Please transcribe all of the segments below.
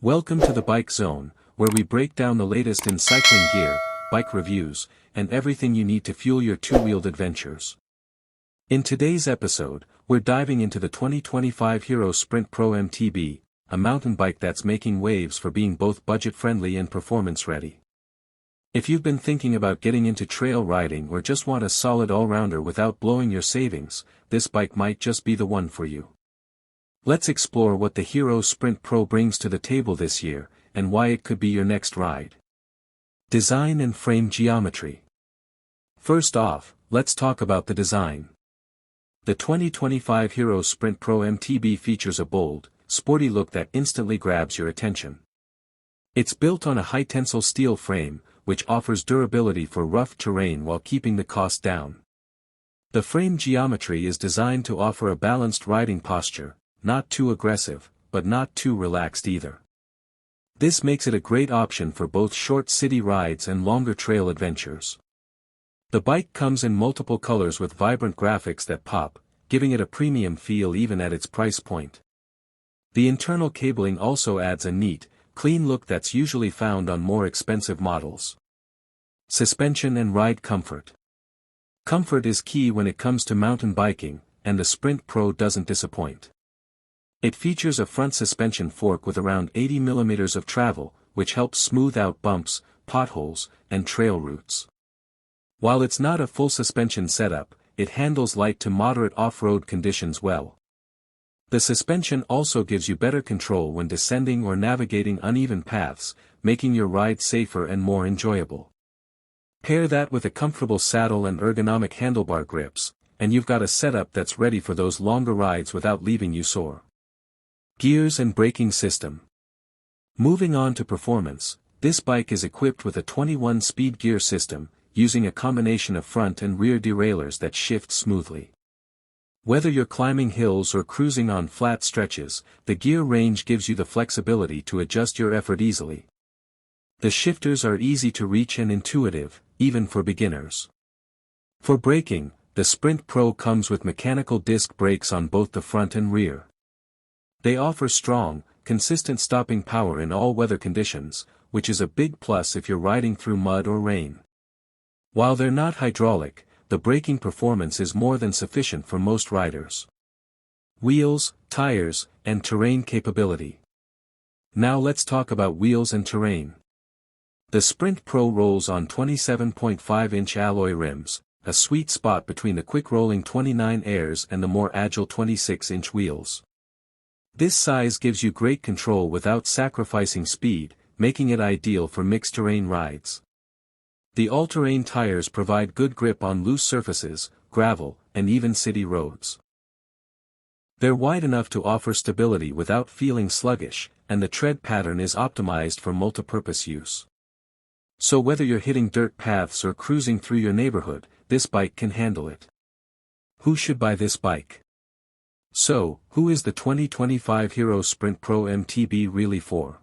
Welcome to the Bike Zone, where we break down the latest in cycling gear, bike reviews, and everything you need to fuel your two-wheeled adventures. In today's episode, we're diving into the 2025 Hero Sprint Pro MTB, a mountain bike that's making waves for being both budget-friendly and performance-ready. If you've been thinking about getting into trail riding or just want a solid all-rounder without blowing your savings, this bike might just be the one for you. Let's explore what the Hero Sprint Pro brings to the table this year, and why it could be your next ride. Design and frame geometry. First off, let's talk about the design. The 2025 Hero Sprint Pro MTB features a bold, sporty look that instantly grabs your attention. It's built on a high-tensile steel frame, which offers durability for rough terrain while keeping the cost down. The frame geometry is designed to offer a balanced riding posture, not too aggressive, but not too relaxed either. This makes it a great option for both short city rides and longer trail adventures. The bike comes in multiple colors with vibrant graphics that pop, giving it a premium feel even at its price point. The internal cabling also adds a neat, clean look that's usually found on more expensive models. Suspension and ride comfort. Comfort is key when it comes to mountain biking, and the Sprint Pro doesn't disappoint. It features a front suspension fork with around 80 mm of travel, which helps smooth out bumps, potholes, and trail routes. While it's not a full suspension setup, it handles light to moderate off-road conditions well. The suspension also gives you better control when descending or navigating uneven paths, making your ride safer and more enjoyable. Pair that with a comfortable saddle and ergonomic handlebar grips, and you've got a setup that's ready for those longer rides without leaving you sore. Gears and braking system. Moving on to performance, this bike is equipped with a 21-speed gear system, using a combination of front and rear derailleurs that shift smoothly. Whether you're climbing hills or cruising on flat stretches, the gear range gives you the flexibility to adjust your effort easily. The shifters are easy to reach and intuitive, even for beginners. For braking, the Sprint Pro comes with mechanical disc brakes on both the front and rear. They offer strong, consistent stopping power in all weather conditions, which is a big plus if you're riding through mud or rain. While they're not hydraulic, the braking performance is more than sufficient for most riders. Wheels, tires, and terrain capability. Now let's talk about wheels and terrain. The Sprint Pro rolls on 27.5-inch alloy rims, a sweet spot between the quick-rolling 29 Airs and the more agile 26-inch wheels. This size gives you great control without sacrificing speed, making it ideal for mixed-terrain rides. The all-terrain tires provide good grip on loose surfaces, gravel, and even city roads. They're wide enough to offer stability without feeling sluggish, and the tread pattern is optimized for multipurpose use. So whether you're hitting dirt paths or cruising through your neighborhood, this bike can handle it. Who should buy this bike? So, who is the 2025 Hero Sprint Pro MTB really for?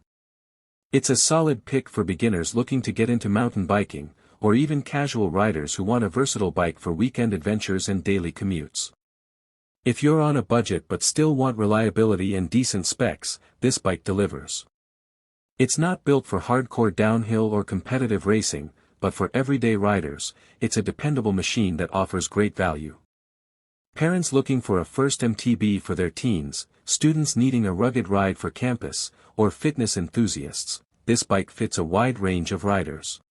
It's a solid pick for beginners looking to get into mountain biking, or even casual riders who want a versatile bike for weekend adventures and daily commutes. If you're on a budget but still want reliability and decent specs, this bike delivers. It's not built for hardcore downhill or competitive racing, but for everyday riders, it's a dependable machine that offers great value. Parents looking for a first MTB for their teens, students needing a rugged ride for campus, or fitness enthusiasts, this bike fits a wide range of riders.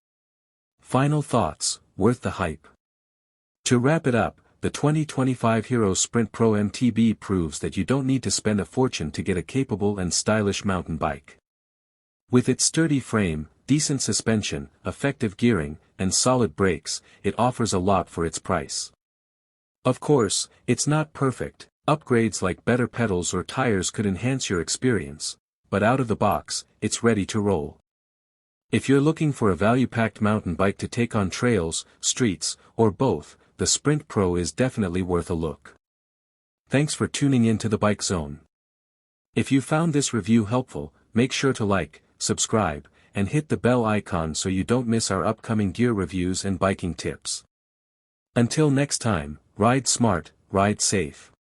Final thoughts, worth the hype. To wrap it up, the 2025 Hero Sprint Pro MTB proves that you don't need to spend a fortune to get a capable and stylish mountain bike. With its sturdy frame, decent suspension, effective gearing, and solid brakes, it offers a lot for its price. Of course, it's not perfect. Upgrades like better pedals or tires could enhance your experience, but out of the box, it's ready to roll. If you're looking for a value-packed mountain bike to take on trails, streets, or both, the Sprint Pro is definitely worth a look. Thanks for tuning in to the Bike Zone. If you found this review helpful, make sure to like, subscribe, and hit the bell icon so you don't miss our upcoming gear reviews and biking tips. Until next time, ride smart, ride safe.